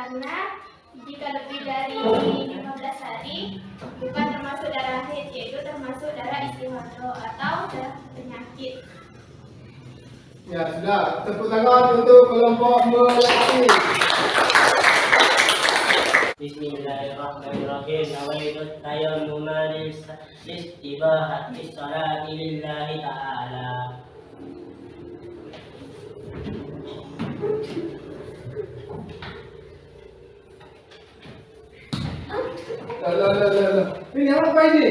Karena jika lebih dari 15 hari bukan termasuk darah haid, yaitu termasuk darah istihadah atau darah penyakit. Ya sudah, tepuk tangan untuk kelompok melati. Bismillahirrahmanirrahim. Nawaitu tayammuma listibahati sholati lillahi ta'ala. Ini apa ini?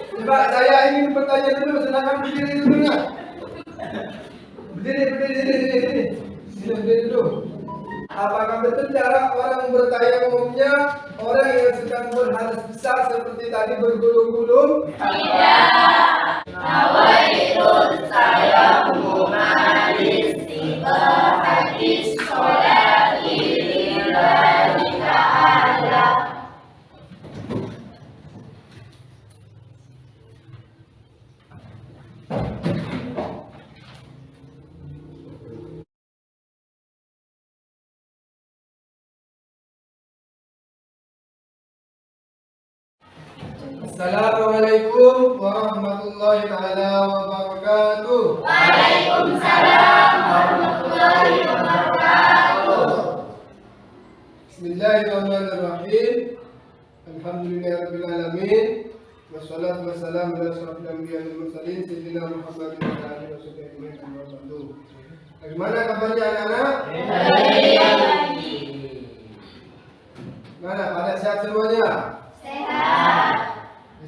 Coba saya ingin bertanya dulu, silakan berdiri dulu ya. Berdiri dulu. Apakah betul cara orang bertayamum umumnya orang yang sedang berhadas besar seperti tadi bergulung-gulung? Tidak. Nawaitu tayammuma listibahati sholati lillahi ta'ala. Assalamualaikum warahmatullahi taala wabarakatuh. Waalaikumsalam warahmatullahi wabarakatuh. Bismillahirrahmanirrahim. Alhamdulillahirabbil alamin. Wassalatu wassalamu ala asyrafil anbiya'i wal mursalin sayyidina Muhammadin wa ala alihi wasallam. Bagaimana kabarnya anak-anak? Baik. Mana pada sehat semuanya? Sehat.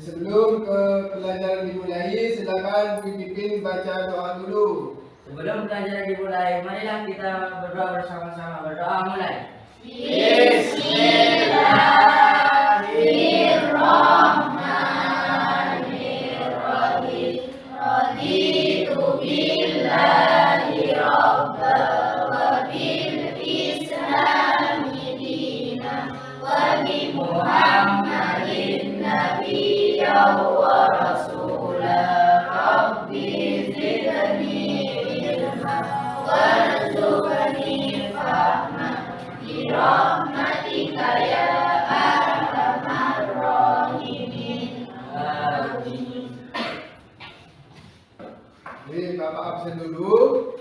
Sebelum ke pelajaran dimulai, silakan pimpin baca doa dulu. Sebelum pelajaran dimulai, marilah kita berdoa bersama-sama. Berdoa mulai. Bismillahirrahmanirrahim. Raditu billahi rabba wa bil islami dina wa bi Muhammadin nabiyya wa rasulah. Rabbi zidni ilma warzuqni fahma bi rahmatika ya arhamar rahimin. Amin. Jadi Bapak absen dulu.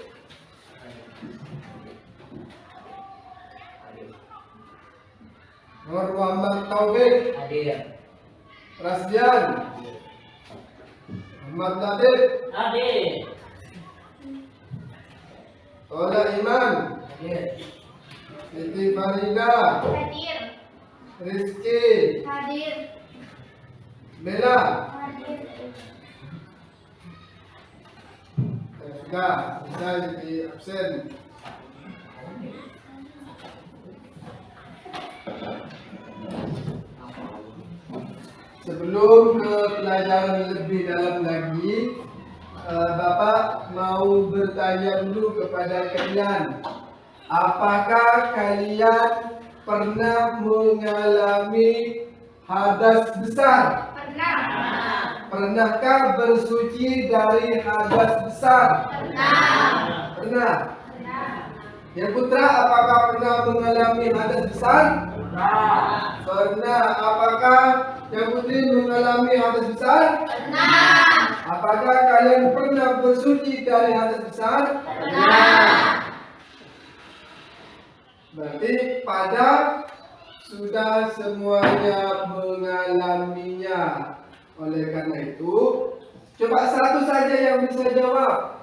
Nur Muhammad Taufik, Hadir. Rasdian, Muhammad Latif, Hadir. Tola Iman, Hadir. Siti Farida, Hadir. Rizky, Hadir. Bella. Hadir. Sudah, bisa jadi absen. Sebelum ke pelajaran lebih dalam lagi, Bapak mau bertanya dulu kepada kalian. Apakah kalian pernah mengalami hadas besar? Pernah. Pernahkah bersuci dari hadas besar? Pernah. Pernah. Pernah. Ya Putra, apakah pernah mengalami hadas besar? Pernah. Apakah Yang Putri mengalami hadas besar? Pernah. Apakah kalian pernah bersuci dari hadas besar? Pernah. Berarti pada sudah semuanya mengalaminya. Oleh karena itu, coba satu saja yang bisa jawab.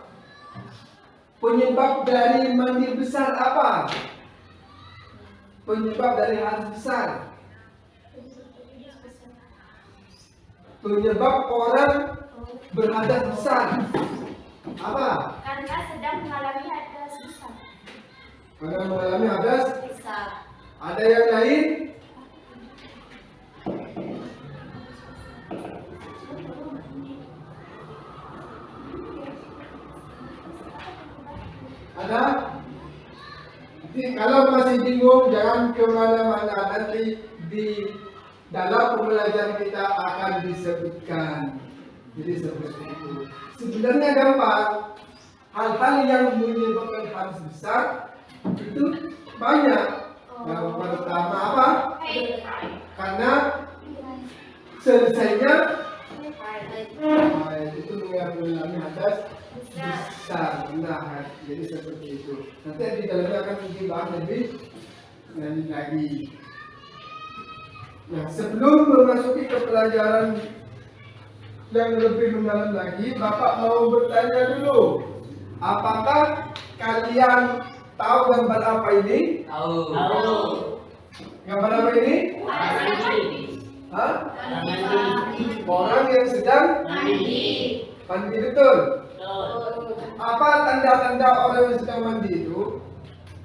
Penyebab dari mandi besar apa? Penyebab dari hadas besar. Penyebab orang berhadas besar apa? Karena sedang mengalami hadas besar. Karena mengalami hadas. Besar. Ada yang lain? Ada? Jadi kalau masih bingung jangan kemana-mana, nanti di dalam pembelajaran kita akan disebutkan. Jadi seperti itu. Sebenarnya gampang. Hal-hal yang menyebabkan hadas besar itu banyak. Yang pertama apa? Karena selesainya itu mengalami hadas besar. Nah, jadi seperti itu. Nanti di dalamnya akan dibahas lebih lagi. Nah, sebelum memasuki ke pelajaran yang lebih mendalam lagi, Bapak mau bertanya dulu, apakah kalian tahu gambar apa ini? Tahu. Gambar apa ini? Hah? Orang yang sedang mandi, betul. Apa tanda-tanda orang yang sedang mandi itu?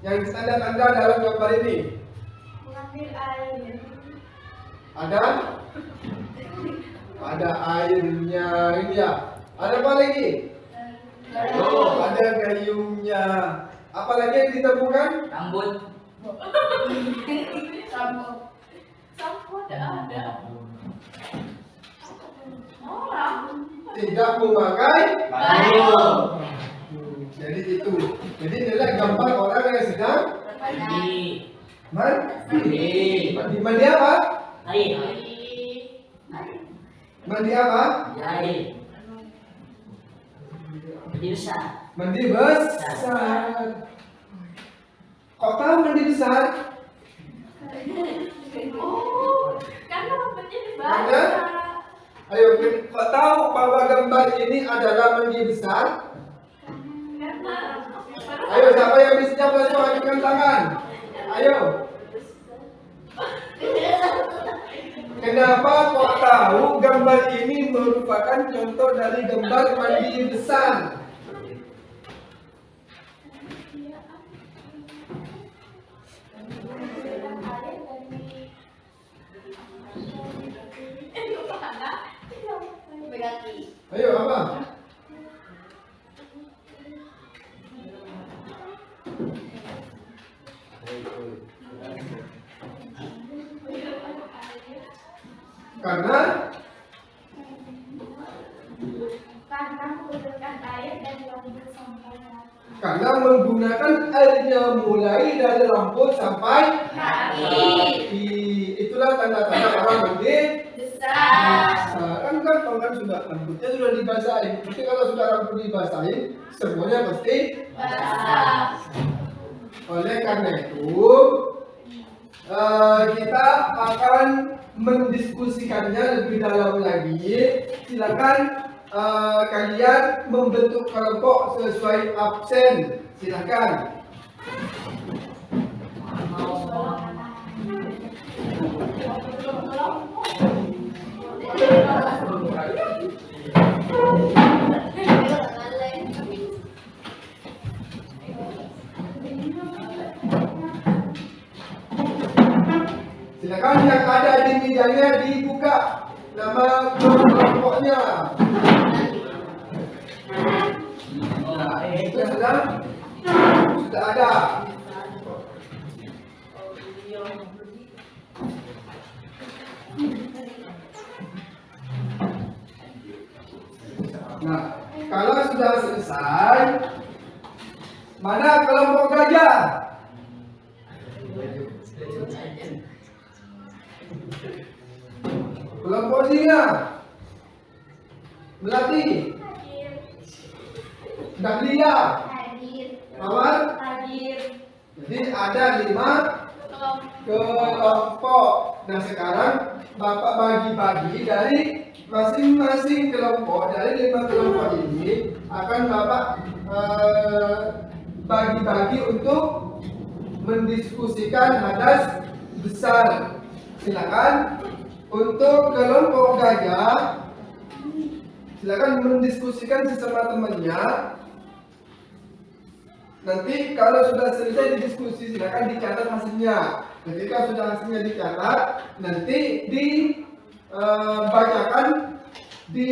Yang tanda-tanda dalam gambar ini? Mengambil air. Ada airnya ini ya. Ada apa lagi? Ada gayungnya. Apa lagi yang ditemukan? Rambut. Sampo Ada. Tidak memakai Payung. Jadi itu. Jadi inilah gambar orang yang sedang Mandi. mandi. Mandi apa? Air. Mandi apa? Air. Mandi besar. Mandi besar. Kok tahu mandi besar? Oh, karena rambutnya Karena? besar. Ayo, kok tahu bahwa gambar ini adalah mandi besar? Karena Ayo, siapa yang bisa jawab? Ajukan tangan. Ayo. Kenapa kok tahu gambar ini merupakan contoh dari gambar mandi besar? Ayo, apa? Karena menggunakan air dan rambut sampai karena menggunakan airnya mulai dari rambut sampai kaki. Itulah tanda-tanda orang mandi besar. kan gampang kan, sudah rambutnya sudah dibasahin. Jadi kalau sudah rambut dibasahin, semuanya pasti Basah. Oleh karena itu, kita akan mendiskusikannya lebih dalam lagi. Silakan kalian membentuk kelompok sesuai absen. Silakan. Silakan yang ada di mejanya dibuka nama kelompoknya. Nah, itu sudah ada. Nah, kalau sudah selesai, mana kelompok gajah? Kelompok singa, melati, dahlia, mawar. Jadi ada 5 kelompok. Nah sekarang Bapak bagi-bagi dari masing-masing kelompok. Dari 5 kelompok ini akan Bapak bagi-bagi untuk mendiskusikan hadas besar. Silakan. Untuk kelompok gajah, silakan mendiskusikan sesama temannya. Nanti kalau sudah selesai didiskusi, silakan dicatat hasilnya. Ketika sudah hasilnya dicatat, nanti dibacakan di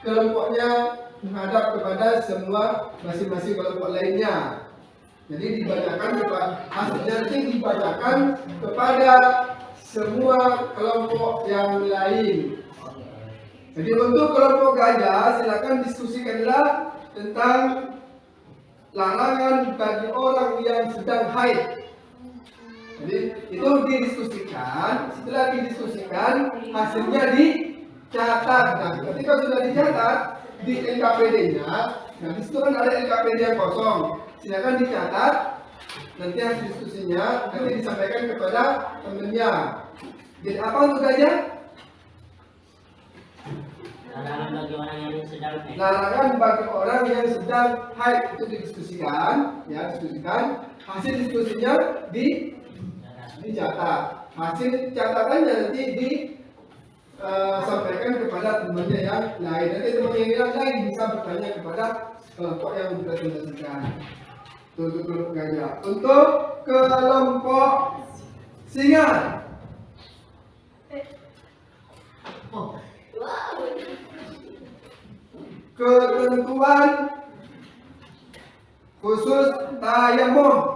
kelompoknya menghadap kepada semua masing-masing kelompok lainnya. Jadi dibacakan hasilnya nanti dibacakan kepada semua kelompok yang lain. Jadi untuk kelompok gajah, silakan diskusikanlah tentang larangan bagi orang yang sedang haid. Jadi itu didiskusikan, setelah didiskusikan hasilnya dicatat. Nah, ketika sudah dicatat di LKPD-nya, nah di situ kan ada LKPD yang kosong. Silakan dicatat, nanti hasil diskusinya nanti disampaikan kepada temennya. Jadi apa tugasnya? Larangan bagi orang yang sedang Larangan bagi orang yang sedang haid itu didiskusikan, ya diskusikan. Hasil diskusinya dicatat. Hasil catatannya nanti disampaikan kepada temannya yang lain. Nanti temannya yang lain bisa bertanya kepada kelompok yang dipresentasikan. Untuk kelompok gajah. Untuk kelompok singa. Ketentuan khusus tayamum.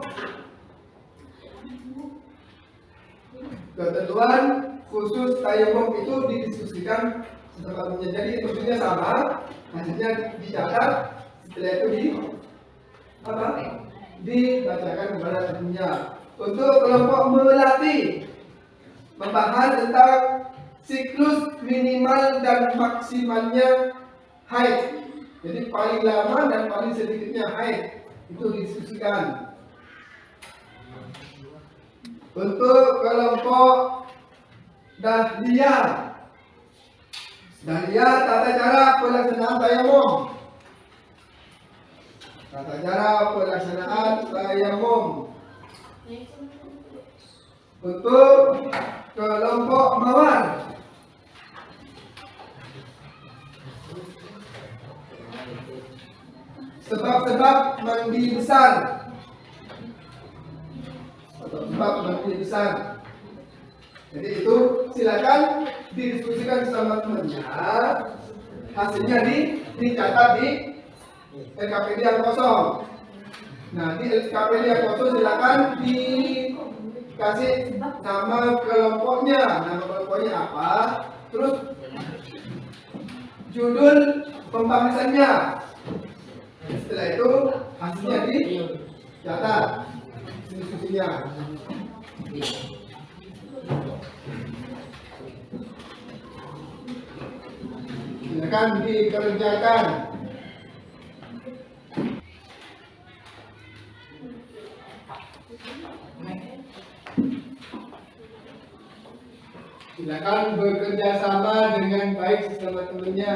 Ketentuan khusus tayamum itu didiskusikan setempat. Jadi maksudnya sama, hasilnya dicatat, setelah itu dibacakan kepada temannya. Untuk kelompok melati, membahas tentang siklus minimal dan maksimalnya haid. Jadi paling lama dan paling sedikitnya haid itu didiskusikan. Untuk kelompok dahlia, tata cara pelaksanaan tayamum. Tata cara pelaksanaan tayamum. Untuk kelompok mawar, sebab-sebab mandi besar. Sebab mandi besar. Jadi itu silakan didiskusikan sama temannya. Hasilnya dicatat di LKPD yang kosong. Nah di LKPD yang kosong silakan dikasih nama kelompoknya. Nama kelompoknya apa? Terus judul pembahasannya. Setelah itu hasilnya dicatat diskusinya. Silakan dikerjakan. Silakan bekerja sama dengan baik sesama temannya.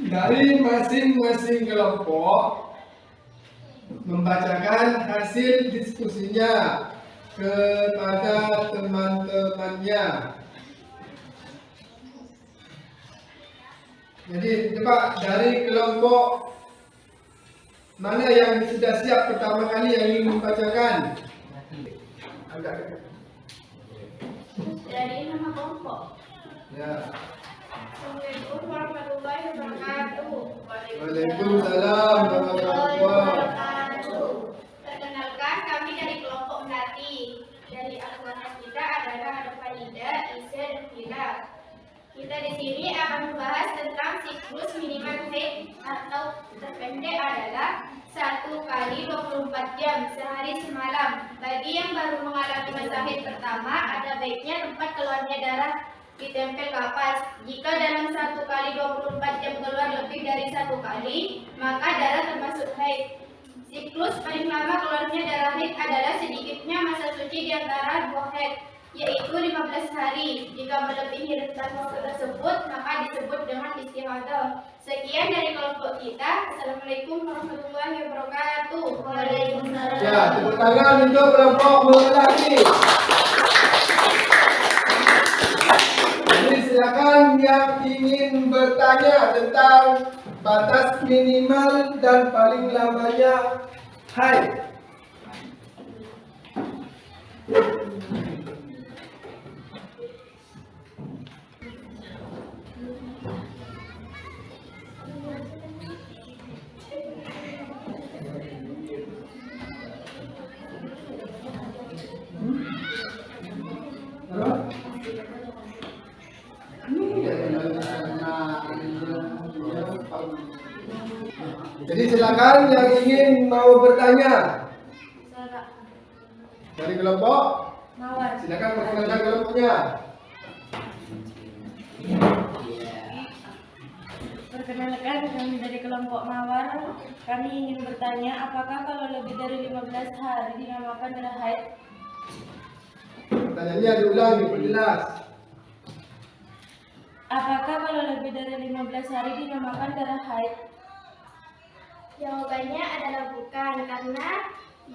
Dari masing-masing kelompok membacakan hasil diskusinya kepada teman-temannya. Jadi coba dari kelompok mana yang sudah siap pertama kali yang ingin membacakan? Dari nama kelompok. Ya. Assalamualaikum warahmatullahi wabarakatuh. Waalaikumsalam warahmatullahi wabarakatuh. Perkenalkan, kami dari kelompok melati. Dari angkatan kita adalah ada Farida, Isa, dan Fira. Kita di sini akan membahas tentang siklus minimal haid atau terpendek adalah 1 kali 24 jam sehari semalam. Bagi yang baru mengalami masa haid pertama, ada baiknya tempat keluarnya darah ditempel kapas. Jika dalam 1 kali 24 jam keluar lebih dari 1 kali, maka darah termasuk haid. Siklus paling lama keluarnya darah haid adalah sedikitnya masa suci di antara 2 haid, yaitu 15 hari. Jika melebihi rentang waktu tersebut, maka disebut dengan istihadah. Sekian dari kelompok kita. Assalamualaikum warahmatullahi wabarakatuh. Waalaikumsalam. Ya, tepuk tangan untuk kelompok lelaki. Jadi silakan yang ingin bertanya tentang batas minimal dan paling lamanya haid. Jadi silakan yang ingin mau bertanya dari kelompok, silakan perkenalkan kelompoknya. Perkenalkan, kami dari kelompok Mawar. Kami ingin bertanya, apakah kalau lebih dari 15 hari dinamakan darah haid? Pertanyaannya diulangi, perjelas. Apakah kalau lebih dari 15 hari dinamakan darah haid? Jawabannya adalah bukan, karena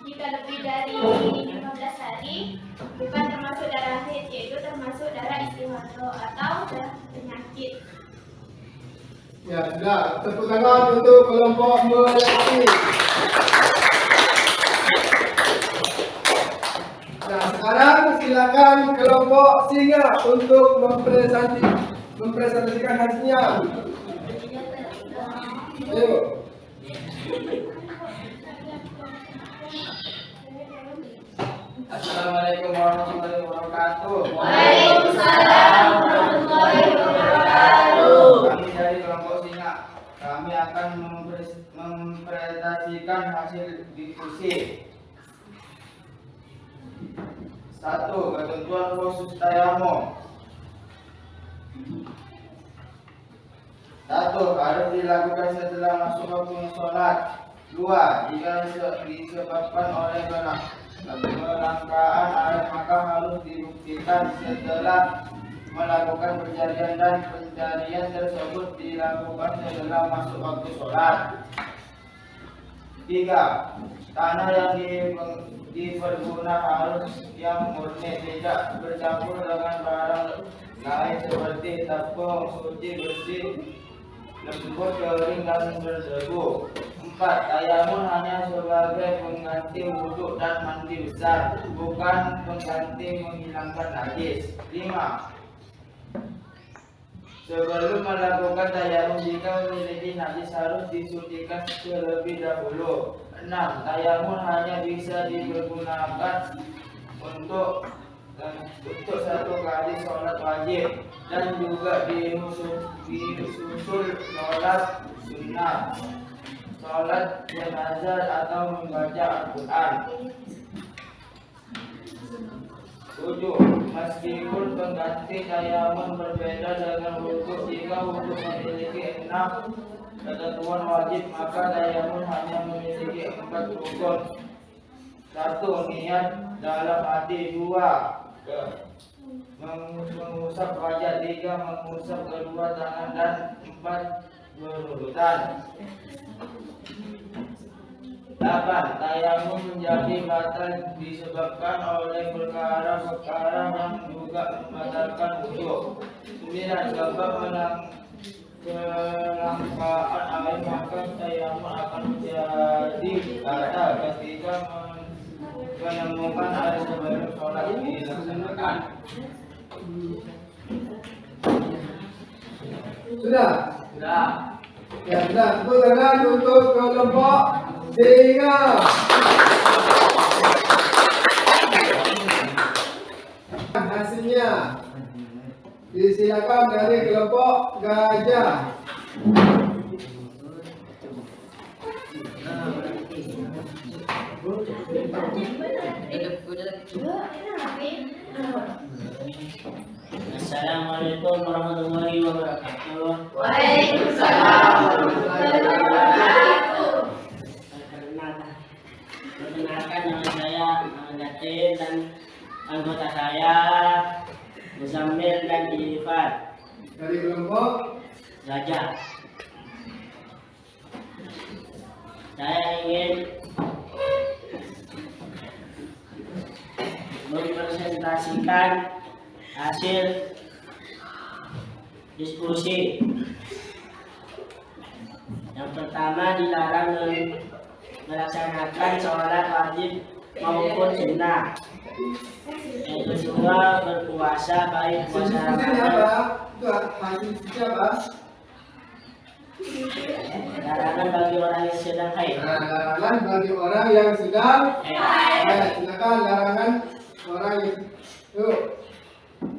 jika lebih dari 15 hari bukan termasuk darah haid, yaitu termasuk darah istihadah atau darah penyakit. Ya sudah, tepuk tangan untuk kelompok lelaki. Nah sekarang silakan kelompok singa untuk mempresentasikan hasilnya. Ayo. Assalamualaikum warahmatullahi wabarakatuh. Waalaikumsalam warahmatullahi wabarakatuh. Kami dari kelompok singa, kami akan mempresentasikan hasil diskusi. 1. Ketentuan khusus tayamum. 1. Harus dilakukan setelah masuk waktu sholat. 2. Jika disebabkan oleh kelangkaan air, maka harus dibuktikan setelah melakukan pencarian, dan pencarian tersebut dilakukan setelah masuk waktu sholat. 3. Tanah yang diperguna harus yang murni, tidak bercampur dengan barang lain seperti tepung, suci, bersih, lembut, kering, dan berdebu. 4. Tayamum hanya sebagai pengganti wudhu dan mandi besar, bukan pengganti menghilangkan najis. 5. Sebelum melakukan tayamum, jika memiliki najis harus disucikan terlebih dahulu. 6. Tayamum hanya bisa dipergunakan untuk 1 kali sholat wajib, dan juga disusul sholat sunnah, sholat jenazah, atau membaca Al-Quran. 7. Meskipun pengganti tayamum berbeda dengan wudhu, jika wudhu memiliki 6 ketentuan wajib, maka tayamum hanya memiliki 4 rukun. 1. Niat dalam hati. 2. Mengusap wajah. 3. Mengusap kedua tangan. Dan 4. Berurutan. 8. Tayamum menjadi batal disebabkan oleh perkara-perkara yang juga membatalkan wudhu. 9. Sebab kelangkaan air, maka tayamum akan menjadi batal ketika menemukan air sebelum sholat dilaksanakan. Sudah? Sudah. Ya sudah, tepuk tangan untuk kelompok singa. Hasilnya Disilakan dari kelompok gajah. Assalamualaikum warahmatullahi wabarakatuh. Waalaikumsalam warahmatullahi wabarakatuh. Perkenalkan nama saya Ahmad Yatin dan anggota saya Muzammil dan Irfan Dari kelompok Gajah. Saya ingin mempresentasikan hasil diskusi. Yang pertama, dilarang melaksanakan sholat wajib maupun sunnah. Yang kedua, berpuasa baik puasa Hasilnya Ramadan. apa? Itu hasilnya apa? Larangan bagi orang yang sedang haid. Nah, larangan bagi orang yang sedang haid. Silakan larangan orang yang yuk.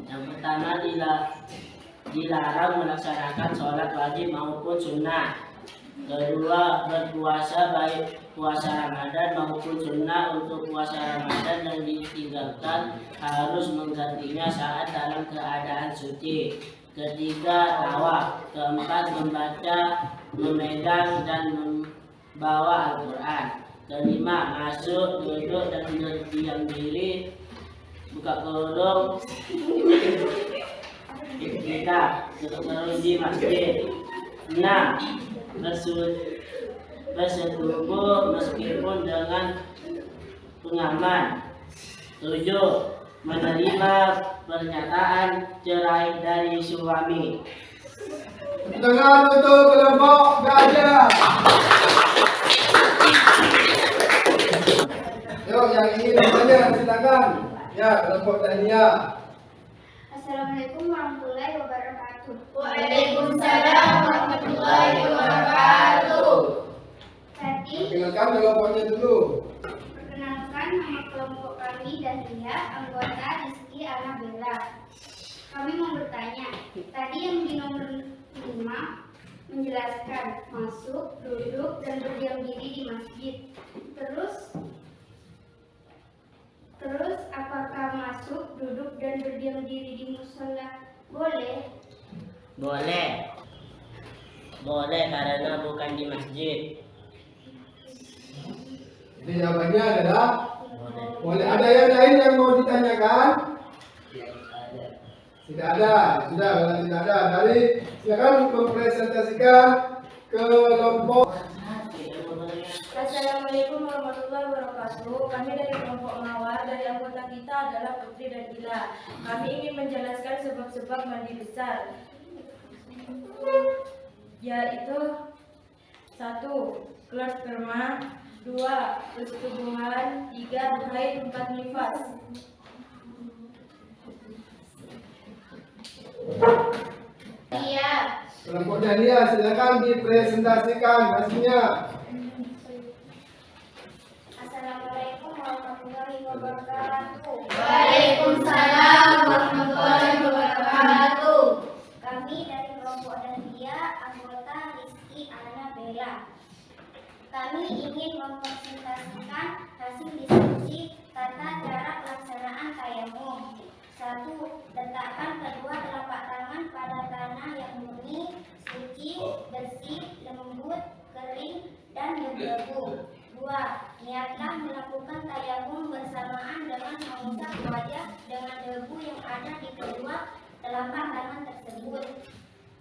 Yang pertama, dilarang melaksanakan sholat wajib maupun sunnah. Kedua, berpuasa baik puasa Ramadan maupun sunnah. Untuk puasa Ramadan yang ditinggalkan harus menggantinya saat dalam keadaan suci. Ketiga, tawaf. Keempat, membaca, memegang dan membawa Al-Quran. Kelima, masuk, duduk dan berdiam diri, buka kerudung, kita terus di masjid. 6. Bersetubuh meskipun dengan pengaman. 7. Menerima pernyataan cerai dari suami. Tangan untuk kelompok gajah. Yuk, yang ingin bertanya silakan. Ya, kelompok Dania. Assalamualaikum warahmatullahi wabarakatuh. Waalaikumsalam warahmatullahi wabarakatuh. Tadi Perkenalkan kelompoknya dulu. perkenalkan nama kelompok kami Dahlia, anggota Rizky Anabella. Kami mau bertanya, tadi yang di nomor 5 menjelaskan masuk, duduk, dan berdiam diri di masjid. Terus apakah masuk, duduk, dan berdiam diri di musola boleh? Boleh. Boleh karena bukan di masjid. Jadi jawabannya adalah Boleh. boleh. Ada yang lain yang mau ditanyakan? Tidak ada. Sudah, kalau tidak ada, dari silakan mempresentasikan kelompok. Assalamualaikum warahmatullahi wabarakatuh. Kami dari kelompok Mawar, dari anggota kita adalah Putri dan Gila. Kami ingin menjelaskan sebab-sebab mandi besar, yaitu 1. Keluar sperma, 2. Persetubuhan, 3. Haid, 4. nifas. Iya. Kelompok Dania, silakan dipresentasikan hasilnya. Assalamualaikum warahmatullahi wabarakatuh. Waalaikumsalam warahmatullahi wabarakatuh. Kami dari kelompok Dahlia, anggota Rizky Anabella. Kami ingin mempresentasikan hasil diskusi tata cara pelaksanaan tayamum. 1. Letakkan kedua telapak tangan pada tanah yang murni, suci, bersih, lembut, kering, dan berdebu. 2. Niatlah melakukan tayamum bersamaan dengan mengusap wajah dengan debu yang ada di kedua telapak tangan tersebut.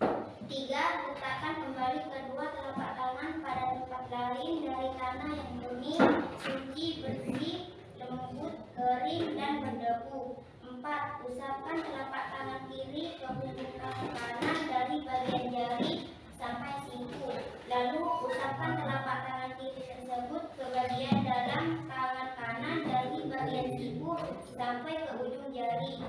3. Letakkan kembali kedua telapak tangan pada tempat lain dari tanah yang murni, suci, bersih, lembut, kering, dan berdebu. 4. Usapkan telapak tangan kiri ke punggung tangan kanan dari bagian jari sampai siku. Lalu usapkan telapak tangan kiri tersebut ke bagian dalam tangan kanan dari bagian siku sampai ke ujung jari.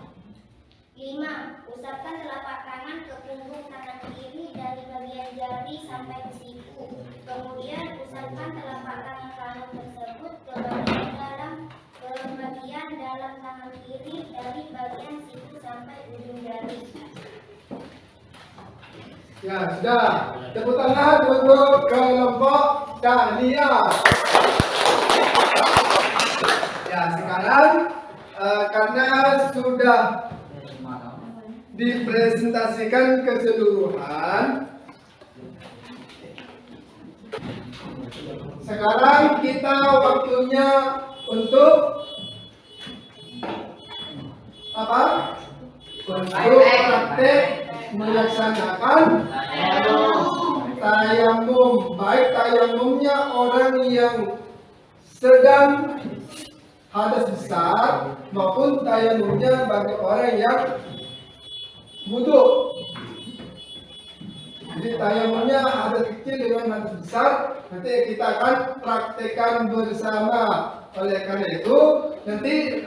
5. Usapkan telapak tangan ke punggung tangan kiri dari bagian jari sampai ke siku. Kemudian usapkan telapak tangan kanan tersebut ke bagian dalam tangan kiri dari bagian siku sampai ujung jari. Ya, sudah. Tepuk tangan untuk kelompok Dahlia. Ya, sekarang karena sudah dipresentasikan keseluruhan, sekarang kita waktunya untuk apa? Untuk praktek melaksanakan tayamum. Baik tayamumnya orang yang sedang hadas besar maupun tayamumnya bagi orang yang wudhu. Jadi tayamumnya hadas kecil dengan hadas besar nanti kita akan praktekkan bersama. Oleh karena itu nanti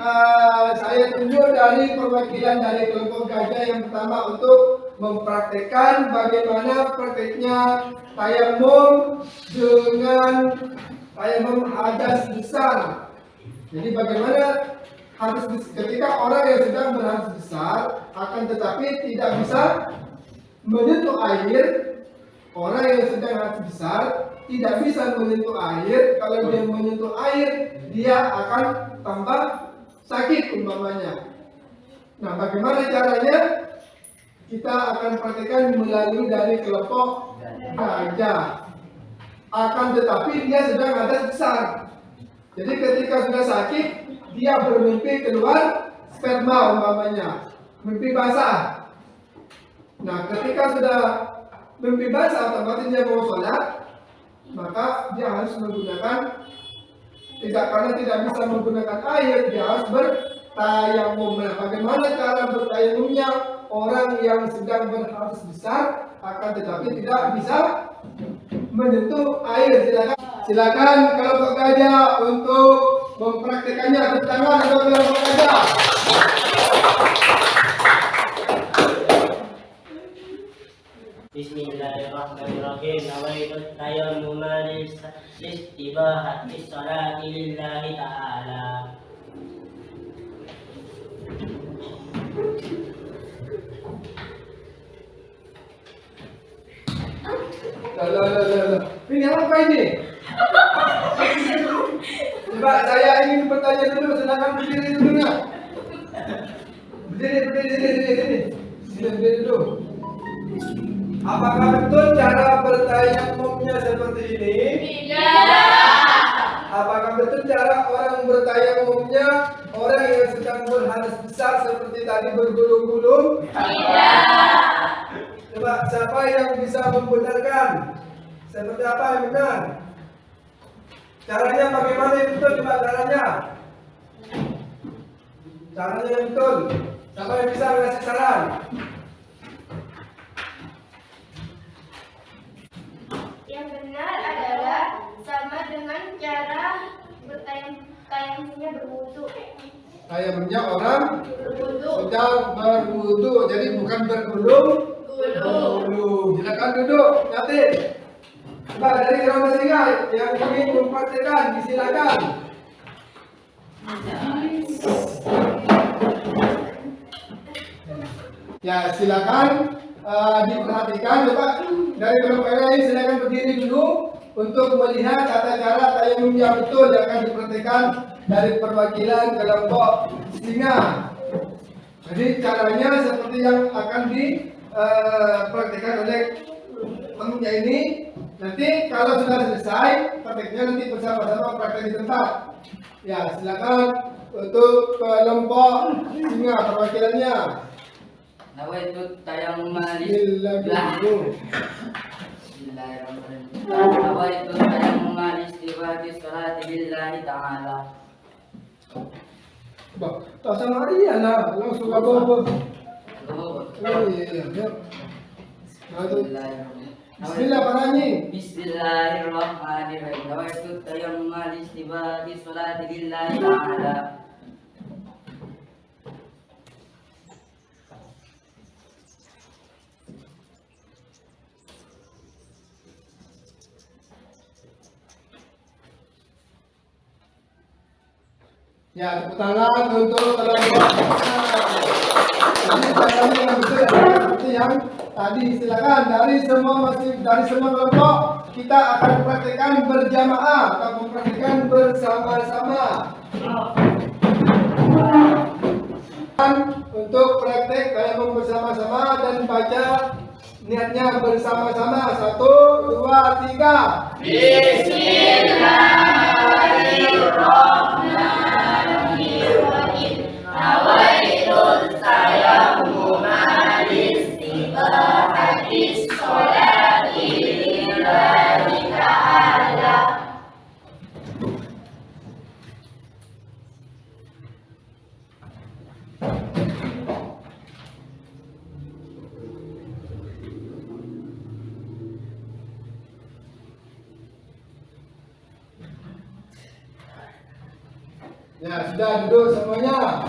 saya tunjuk dari perwakilan dari kelompok gajah yang pertama untuk mempraktekkan bagaimana prakteknya tayamum dengan tayamum hadas besar. Jadi bagaimana ketika orang yang sedang berhadas besar akan tetapi tidak bisa menyentuh air, orang yang sedang hadas besar tidak bisa menyentuh air. Kalau dia menyentuh air, dia akan tambah sakit umpamanya. Nah, bagaimana caranya? Kita akan praktekkan melalui dari kelompok gajah. Akan tetapi dia sedang hadas besar. Jadi ketika sudah sakit, dia bermimpi keluar sperma umpamanya, mimpi basah. Nah, ketika sudah mimpi basah, otomatis dia mau sholat, maka dia harus menggunakan karena tidak bisa menggunakan air, dia harus bertayamum. Nah, bagaimana cara bertayamumnya? Orang yang sedang berhadas besar akan tetapi tidak bisa menyentuh air. Silakan kelompok gajah untuk mempraktekannya. Tepuk tangan untuk kelompok gajah. Bismillahirrahmanirrahim. Nawaitu tayammuma listibahati sholati lillahi ta'ala. Ini apa ini? Coba saya ingin bertanya dulu, silakan berdiri dulu ya. Berdiri dulu. Apakah betul cara bertayamumnya seperti ini? Tidak. Apakah betul cara orang bertayamumnya orang yang sedang berhadas besar seperti tadi bergulung-gulung? Tidak. Coba siapa yang bisa membenarkan? Seperti apa yang benar? Caranya bagaimana yang betul? Coba caranya. Caranya yang betul. Siapa yang bisa ngasih saran? Yang benar adalah sama dengan cara bertayamumnya berwudu. Tayamumnya orang Berwudu. sedang berwudu, jadi bukan bergulung. Silakan duduk, nanti. Coba dari kelompok tiga yang ingin mempraktekkan, disilakan. Ya, silakan diperhatikan. Coba dari kelompok lain silakan berdiri dulu untuk melihat tata cara tayamum yang betul yang akan dipraktekkan dari perwakilan kelompok singa. Jadi caranya seperti yang akan dipraktekkan oleh temannya ini. Nanti kalau sudah selesai prakteknya nanti bersama-sama praktek di tempat. Ya, silakan untuk kelompok singa perwakilannya. Nawaitu tayammuma Bismillahirrahmanirrahim. Nawaitu tayammuma listibahati sholati lillahi ta'ala. Bah, tak sama dia lah, langsung apa-apa. Oh, Oh iya, ya. Aduh. Bismillahirrahmanirrahim. Bismillah Pak Nani. Bismillahirrahmanirrahim. Nawaitu tayammuma listibahati sholati lillahi ta'ala. Ya, tepuk tangan untuk kelompok. Ini caranya yang betul. seperti yang tadi. Silakan dari semua kelompok kita akan praktekkan berjamaah atau mempraktekkan bersama-sama. Untuk praktek kalian bersama-sama dan baca niatnya bersama-sama. 1, 2, 3. Bismillahirrahmanirrahim. Nawaitul tayammuma listibahati sholati lillahi ta'ala. Ya, sudah duduk semuanya.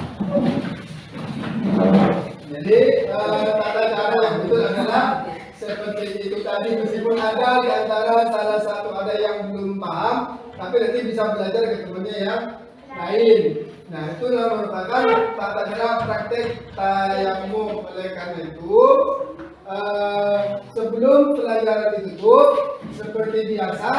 Jadi tata cara yang betul adalah seperti itu tadi, meskipun ada di antara salah satu ada yang belum paham, tapi nanti bisa belajar ke temannya yang lain. Nah, itulah merupakan tata cara praktek tayammum. Oleh karena itu, sebelum pelajaran ditutup, seperti biasa,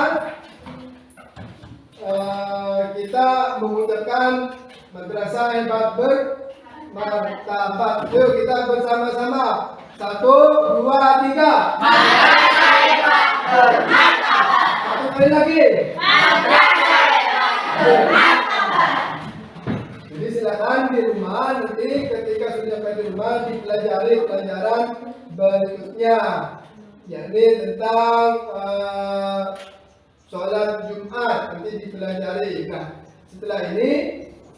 kita mengucapkan madrasah hebat bermartabat. Yuk kita bersama-sama. 1, 2, 3. Madrasah hebat bermartabat. Satu kali lagi. Madrasah hebat bermartabat. Jadi silakan di rumah nanti ketika sudah sampai di rumah dipelajari pelajaran berikutnya, yakni tentang sholat Jumat nanti dipelajari. Nah,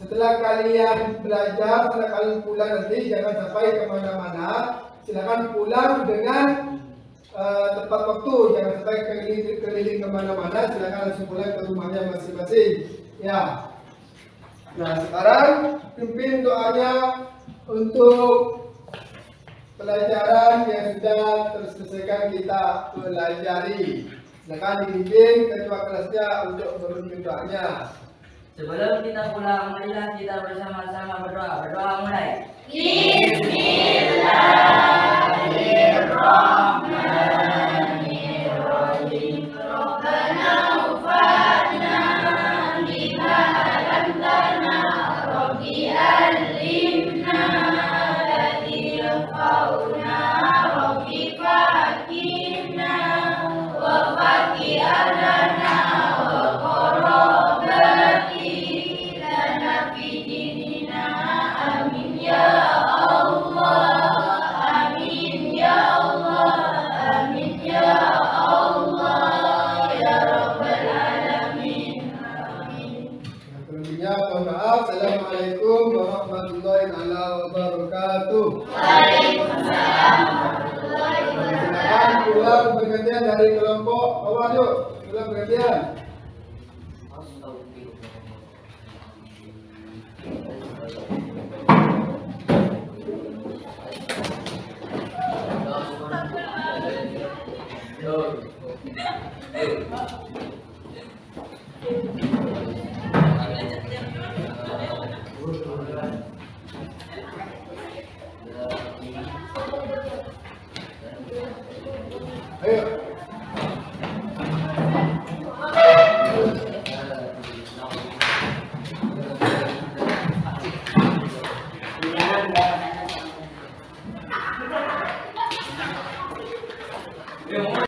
setelah kalian belajar, setelah kalian pulang nanti jangan sampai kemana-mana. Silakan pulang dengan tepat waktu, jangan sampai keliling kemana-mana. Silakan langsung pulang ke rumahnya masing-masing. Ya. Nah, sekarang pimpin doanya untuk pelajaran yang sudah terselesaikan kita pelajari. Silakan dipimpin ketua kelasnya untuk memimpin doanya. Sebelum kita pulang, marilah kita bersama-sama berdoa. Berdoa mulai. Bismillahirrahmanirrahim. Rabbana ufa'na bima alamtana. Rabbi alimna ladzi yanfa'una. Rabbi faqihna wa faqihalana wa qarabati lana fi dinina. Amin ya Allah. Amin ya Allah. Amin ya Allah ya rabbal alamin. Amin. Sebelumnya mohon maaf. Assalamualaikum warahmatullahi wabarakatuh. Waalaikumsalam warahmatullahi wabarakatuh. Silakan pulang bergantian dari kelompok bawah yuk. Pulang bergantian. Ayo.